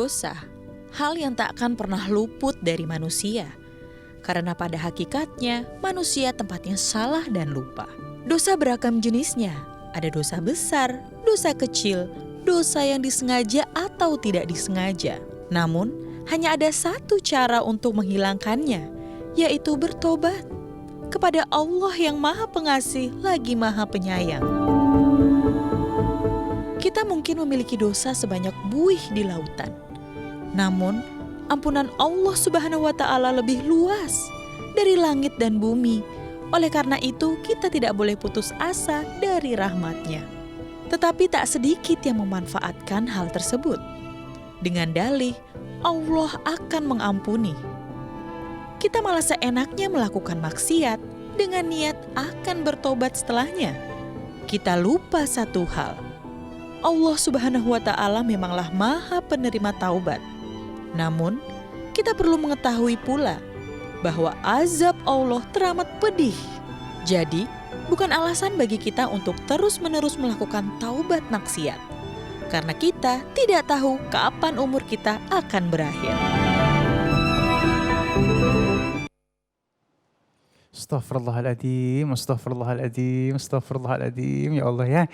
Dosa, hal yang tak akan pernah luput dari manusia. Karena pada hakikatnya, manusia tempatnya salah dan lupa. Dosa beragam jenisnya. Ada dosa besar, dosa kecil, dosa yang disengaja atau tidak disengaja. Namun, hanya ada satu cara untuk menghilangkannya, yaitu bertobat kepada Allah yang Maha Pengasih lagi Maha Penyayang. Kita mungkin memiliki dosa sebanyak buih di lautan. Namun, ampunan Allah Subhanahu wa Ta'ala lebih luas dari langit dan bumi. Oleh karena itu, kita tidak boleh putus asa dari rahmat-Nya. Tetapi tak sedikit yang memanfaatkan hal tersebut. Dengan dalih, Allah akan mengampuni. Kita malah seenaknya melakukan maksiat dengan niat akan bertobat setelahnya. Kita lupa satu hal. Allah Subhanahu wa Ta'ala memanglah Maha Penerima taubat. Namun, kita perlu mengetahui pula bahwa azab Allah teramat pedih. Jadi, bukan alasan bagi kita untuk terus-menerus melakukan taubat maksiat. Karena kita tidak tahu kapan umur kita akan berakhir. Astaghfirullahaladzim, astaghfirullahaladzim, astaghfirullahaladzim. Ya Allah ya,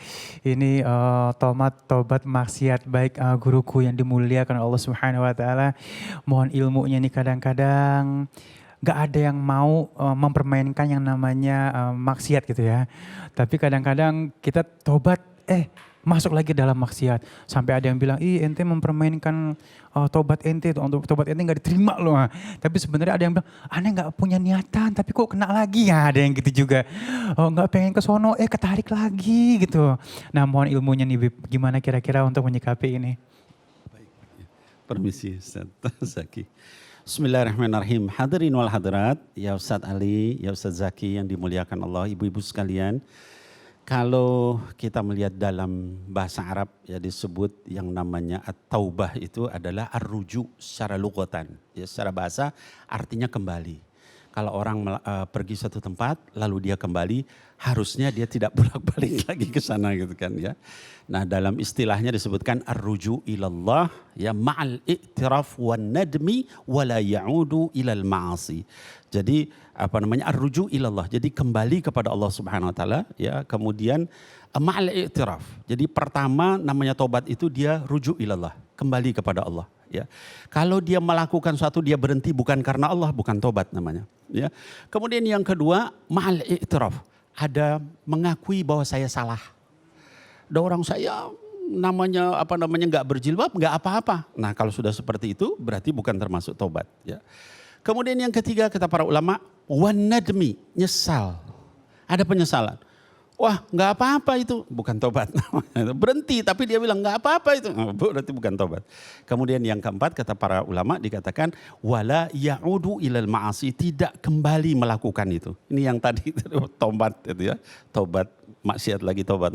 ini tobat maksiat baik guruku yang dimuliakan Allah Subhanahu wa Ta'ala. Mohon ilmunya nih, kadang-kadang gak ada yang mau mempermainkan yang namanya maksiat gitu ya. Tapi kadang-kadang kita tobat, masuk lagi dalam maksiat. Sampai ada yang bilang, ente mempermainkan tobat ente, untuk tobat ente gak diterima loh. Tapi sebenarnya ada yang bilang, aneh gak punya niatan tapi kok kena lagi ya. Ada yang gitu juga, gak pengen ke sono, ketarik lagi gitu. Nah, mohon ilmunya nih, gimana kira-kira untuk menyikapi ini? Baik, permisi Ustaz Zaki. Bismillahirrahmanirrahim. Hadirin wal hadirat, ya Ustaz Ali, ya Ustaz Zaki yang dimuliakan Allah, ibu-ibu sekalian. Kalau kita melihat dalam bahasa Arab ya disebut yang namanya at-taubah itu adalah ar-ruju secara lughatan. Ya, secara bahasa artinya kembali. Kalau orang pergi satu tempat lalu dia kembali, harusnya dia tidak bolak-balik lagi ke sana gitu kan ya. Nah, dalam istilahnya disebutkan ar-ruju ilallah ya ma'al i'tiraf wan nadmi wala ya'udu ilal ma'asi. Jadi ar-ruju ilallah. Jadi kembali kepada Allah Subhanahu wa Ta'ala ya. Kemudian ma'al i'tiraf. Jadi pertama namanya tobat itu dia rujuk ilallah, kembali kepada Allah ya. Kalau dia melakukan suatu dia berhenti bukan karena Allah, bukan tobat namanya ya. Kemudian yang kedua ma'al i'tiraf. Ada mengakui bahwa saya salah. Ada orang saya namanya nggak berjilbab, nggak apa-apa. Nah, kalau sudah seperti itu berarti bukan termasuk tobat ya. Kemudian yang ketiga kata para ulama, wan nadmi, nyesal. Ada penyesalan. Wah, nggak apa-apa itu, bukan tobat. Berhenti, tapi dia bilang nggak apa-apa itu, berarti bukan tobat. Kemudian yang keempat kata para ulama dikatakan wala ya'udu ilal ma'asi, tidak kembali melakukan itu. Ini yang tadi tobat itu ya, tobat maksiat lagi tobat.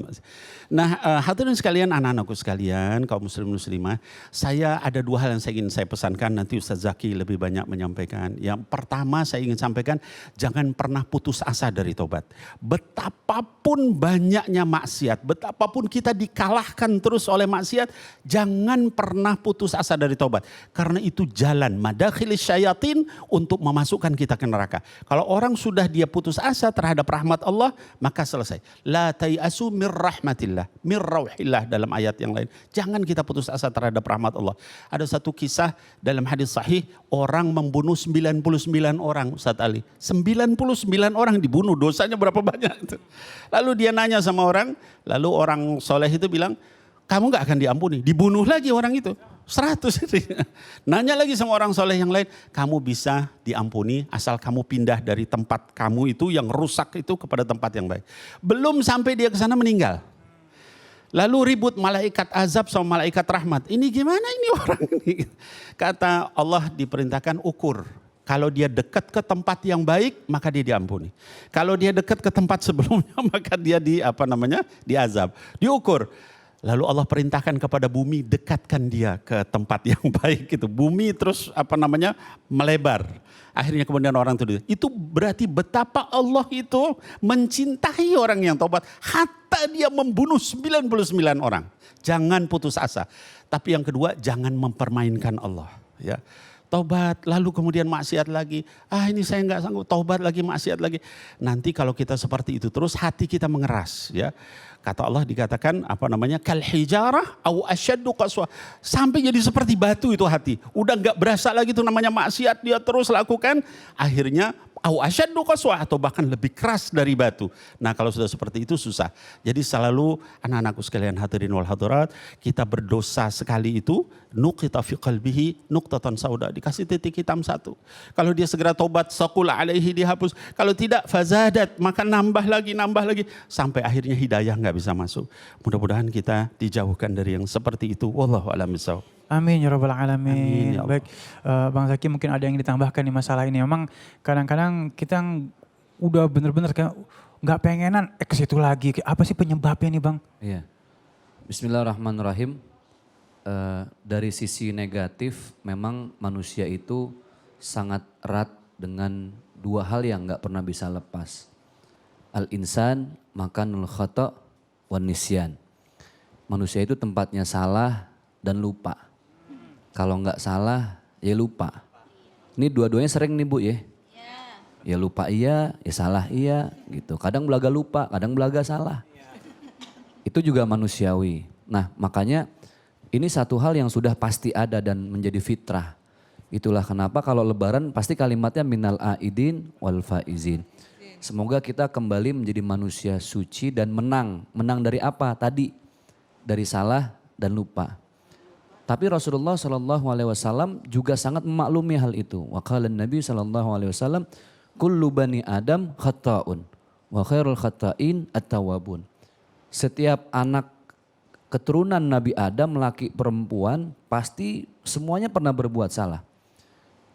Nah, hadirin sekalian, anak-anakku sekalian, kaum muslim muslimah, saya ada dua hal yang saya ingin saya pesankan, nanti Ustaz Zaki lebih banyak menyampaikan. Yang pertama saya ingin sampaikan, jangan pernah putus asa dari tobat. Betapapun banyaknya maksiat, betapapun kita dikalahkan terus oleh maksiat, jangan pernah putus asa dari tobat. Karena itu jalan madakhilis syayatin untuk memasukkan kita ke neraka. Kalau orang sudah dia putus asa terhadap rahmat Allah, maka selesai. La tayasu mir rahmatillah, mir rauhillah dalam ayat yang lain. Jangan kita putus asa terhadap rahmat Allah. Ada satu kisah dalam hadis sahih, orang membunuh 99 orang, Ustaz Ali. 99 orang dibunuh, dosanya berapa banyak itu. Lalu dia nanya sama orang, lalu orang soleh itu bilang, kamu gak akan diampuni. Dibunuh lagi orang itu. 100. Nanya lagi sama orang soleh yang lain, kamu bisa diampuni asal kamu pindah dari tempat kamu itu yang rusak itu kepada tempat yang baik. Belum sampai dia ke sana meninggal. Lalu ribut malaikat azab sama malaikat rahmat. Ini gimana ini orang ini? Kata Allah diperintahkan ukur. Kalau dia dekat ke tempat yang baik, maka dia diampuni. Kalau dia dekat ke tempat sebelumnya, maka dia diazab. Diukur. Lalu Allah perintahkan kepada bumi, dekatkan dia ke tempat yang baik itu. Bumi terus melebar. Akhirnya kemudian orang itu berarti betapa Allah itu mencintai orang yang taubat. Hatta dia membunuh 99 orang. Jangan putus asa. Tapi yang kedua, jangan mempermainkan Allah. Ya, taubat lalu kemudian maksiat lagi. Ini saya nggak sanggup, taubat lagi, maksiat lagi. Nanti kalau kita seperti itu terus, hati kita mengeras. Ya, kata Allah dikatakan kal hijarah au asyaddu qaswa, sampai jadi seperti batu itu hati. Udah nggak berasa lagi itu namanya maksiat, dia terus lakukan, akhirnya au asyaddu qaswa, atau bahkan lebih keras dari batu. Nah, kalau sudah seperti itu susah. Jadi selalu anak-anakku sekalian hadirin wal hadirat, kita berdosa sekali itu nuqita fi qalbihi nuqtatan sauda, dikasih titik hitam satu. Kalau dia segera taubat, saqul alaihi, dihapus. Kalau tidak, fazadat, maka nambah lagi sampai akhirnya hidayah nggak bisa masuk. Mudah-mudahan kita dijauhkan dari yang seperti itu. Wallahu a'lam bishawab. Amin ya rabbal alamin. Amin, ya Allah. Baik, Bang Zaki mungkin ada yang ditambahkan di masalah ini. Memang kadang-kadang kita udah bener-bener kayak nggak pengenan ke situ lagi. Apa sih penyebabnya nih Bang? Iya. Bismillahirrahmanirrahim. Dari sisi negatif memang manusia itu sangat erat dengan dua hal yang nggak pernah bisa lepas. Al-insan makanul khata' wan nisyan. Manusia itu tempatnya salah dan lupa. Kalau nggak salah ya lupa. Ini dua-duanya sering nih Bu ya. Ya lupa iya, ya salah iya gitu. Kadang belaga lupa, kadang belaga salah. Itu juga manusiawi. Nah makanya ini satu hal yang sudah pasti ada dan menjadi fitrah. Itulah kenapa kalau lebaran pasti kalimatnya minal aidin wal faizin. Semoga kita kembali menjadi manusia suci dan menang. Menang dari apa? Tadi dari salah dan lupa. Tapi Rasulullah SAW juga sangat memaklumi hal itu. Wa qala Nabi SAW, kullu bani Adam khata'un wa khairul khata'in at-tawwabun. Setiap anak keturunan Nabi Adam, laki perempuan, pasti semuanya pernah berbuat salah.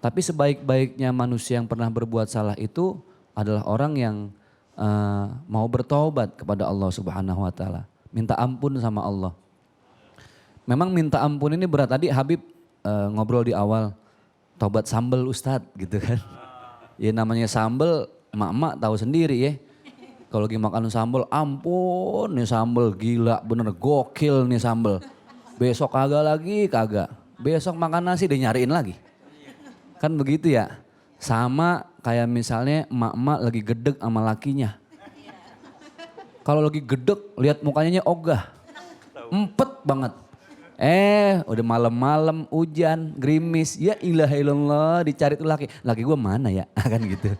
Tapi sebaik-baiknya manusia yang pernah berbuat salah itu adalah orang yang mau bertaubat kepada Allah Subhanahu wa taala, minta ampun sama Allah. Memang minta ampun ini berat. Tadi Habib ngobrol di awal, taubat sambel Ustadz gitu kan. Ya namanya sambel, emak-emak tahu sendiri ya. Kalau lagi makan sambel, ampun nih sambel gila, bener gokil nih sambel. Besok kagak. Besok makan nasi dia nyariin lagi. Kan begitu ya. Sama kayak misalnya emak-emak lagi gedeg sama lakinya. Kalau lagi gedeg lihat mukanya ogah. Empet banget. Udah malam-malam hujan, gerimis. Ya ilaha illallah, dicari tuh laki. Laki gue mana ya? Kan gitu.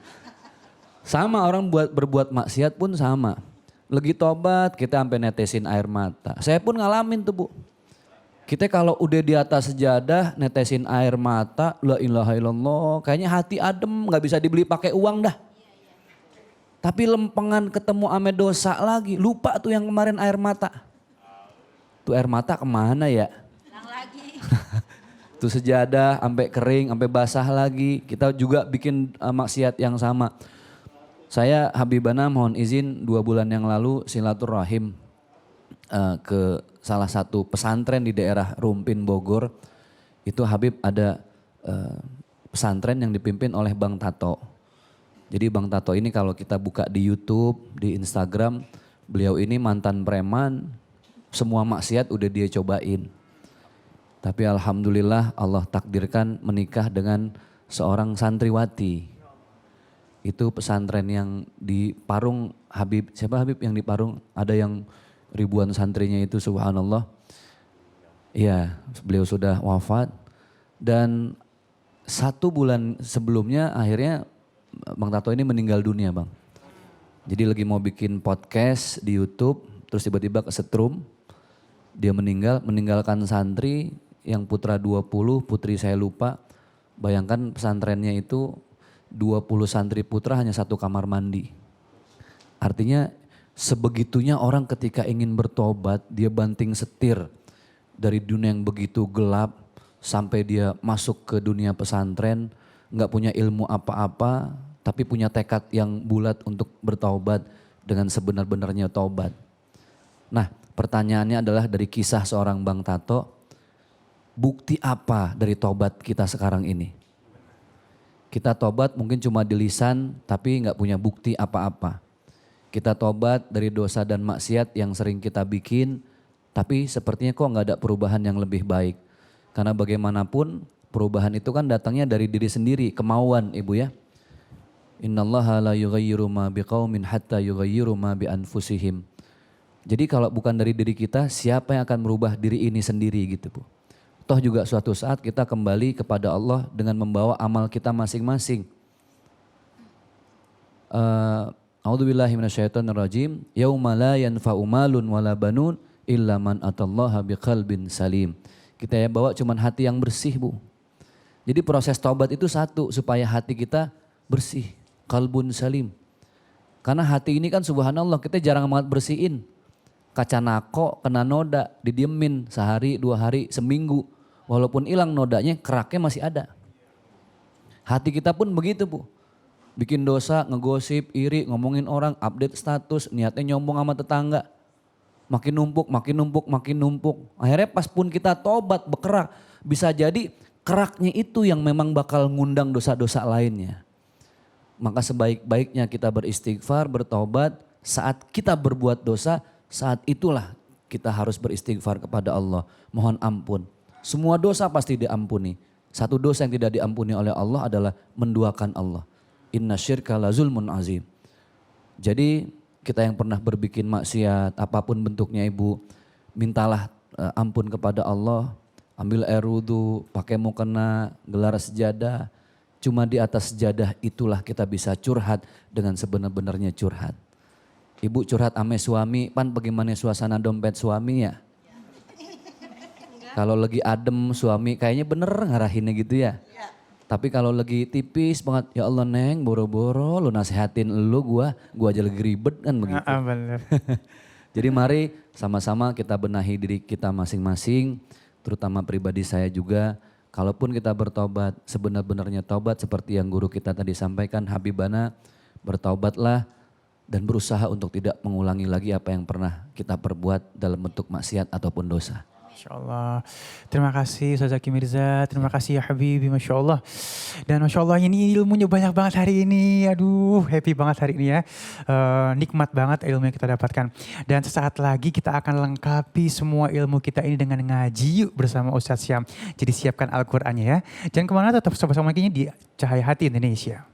Sama orang berbuat maksiat pun sama. Lagi tobat kita sampai netesin air mata. Saya pun ngalamin tuh Bu. Kita kalau udah di atas sejadah netesin air mata, la ilaha illallah, kayaknya hati adem, gak bisa dibeli pakai uang dah. Tapi lempengan ketemu ame dosa lagi, lupa tuh yang kemarin air mata. Tuh air mata kemana ya? Hilang lagi. Tuh sejadah sampai kering, sampai basah lagi. Kita juga bikin maksiat yang sama. Saya Habibana mohon izin 2 bulan yang lalu silaturahim ke salah satu pesantren di daerah Rumpin Bogor. Itu Habib ada pesantren yang dipimpin oleh Bang Tato. Jadi Bang Tato ini kalau kita buka di YouTube, di Instagram, beliau ini mantan preman, semua maksiat udah dia cobain. Tapi alhamdulillah Allah takdirkan menikah dengan seorang santriwati. Itu pesantren yang di Parung Habib, siapa Habib yang di Parung? Ada yang ribuan santrinya itu subhanallah. Iya, beliau sudah wafat. Dan 1 bulan sebelumnya akhirnya Bang Tato ini meninggal dunia Bang. Jadi lagi mau bikin podcast di YouTube, terus tiba-tiba kesetrum. Dia meninggalkan santri yang putra 20, putri saya lupa. Bayangkan pesantrennya itu 20 santri putra hanya 1 kamar mandi. Artinya sebegitunya orang ketika ingin bertobat, dia banting setir dari dunia yang begitu gelap sampai dia masuk ke dunia pesantren, nggak punya ilmu apa-apa, tapi punya tekad yang bulat untuk bertaubat dengan sebenar-benarnya taubat. Nah, Pertanyaannya adalah dari kisah seorang Bang Tato, bukti apa dari tobat kita sekarang ini? Kita tobat mungkin cuma di lisan tapi nggak punya bukti apa-apa. Kita tobat dari dosa dan maksiat yang sering kita bikin tapi sepertinya kok nggak ada perubahan yang lebih baik. Karena bagaimanapun perubahan itu kan datangnya dari diri sendiri, kemauan Ibu ya. Innallaha la yughayyiru ma biqaumin hatta yughayyiru ma bi anfusihim. Jadi kalau bukan dari diri kita, siapa yang akan merubah diri ini sendiri gitu Bu. Toh juga suatu saat kita kembali kepada Allah dengan membawa amal kita masing-masing. A'udzubillahi minasyaitonirrajim. Yauma la yanfa'u malun wala banun illa man atallaha biqalbin salim. Kita ya bawa cuman hati yang bersih Bu. Jadi proses taubat itu satu, supaya hati kita bersih, qalbun salim. Karena hati ini kan subhanallah kita jarang banget bersihin. Kaca nako kena noda, didiemin sehari, 2 hari, seminggu. Walaupun hilang nodanya, keraknya masih ada. Hati kita pun begitu Bu. Bikin dosa, ngegosip, iri, ngomongin orang, update status, niatnya nyombong sama tetangga. Makin numpuk, makin numpuk, makin numpuk. Akhirnya pas pun kita tobat, berkerak. Bisa jadi keraknya itu yang memang bakal ngundang dosa-dosa lainnya. Maka sebaik-baiknya kita beristighfar, bertobat. Saat kita berbuat dosa, saat itulah kita harus beristighfar kepada Allah. Mohon ampun. Semua dosa pasti diampuni. Satu dosa yang tidak diampuni oleh Allah adalah menduakan Allah. Inna syirka la zulmun azim. Jadi kita yang pernah berbikin maksiat, apapun bentuknya Ibu, mintalah ampun kepada Allah. Ambil air wudhu, pakai mukena, gelar sejadah. Cuma di atas sejadah itulah kita bisa curhat dengan sebenar-benarnya curhat. Ibu curhat ame suami, pan bagaimana suasana dompet suami ya? Kalau lagi adem suami kayaknya bener ngarahinnya gitu ya. Tapi kalau lagi tipis banget, ya Allah Neng boro-boro lu nasehatin lu gua aja lagi ribet kan begitu. Bener. Jadi mari sama-sama kita benahi diri kita masing-masing, terutama pribadi saya juga. Kalaupun kita bertobat, sebenar-benarnya tobat seperti yang guru kita tadi sampaikan, Habibana, bertaubatlah dan berusaha untuk tidak mengulangi lagi apa yang pernah kita perbuat dalam bentuk maksiat ataupun dosa. Masya Allah. Terima kasih Ustaz Zaki Mirza. Terima kasih ya Habibi. Masya Allah. Dan Masya Allah ini ilmunya banyak banget hari ini. Aduh happy banget hari ini ya. Nikmat banget ilmu yang kita dapatkan. Dan sesaat lagi kita akan lengkapi semua ilmu kita ini dengan ngaji yuk bersama Ustaz Syam. Jadi siapkan Al-Qurannya ya. Jangan kemana, tetap bersama-sama di Cahaya Hati Indonesia.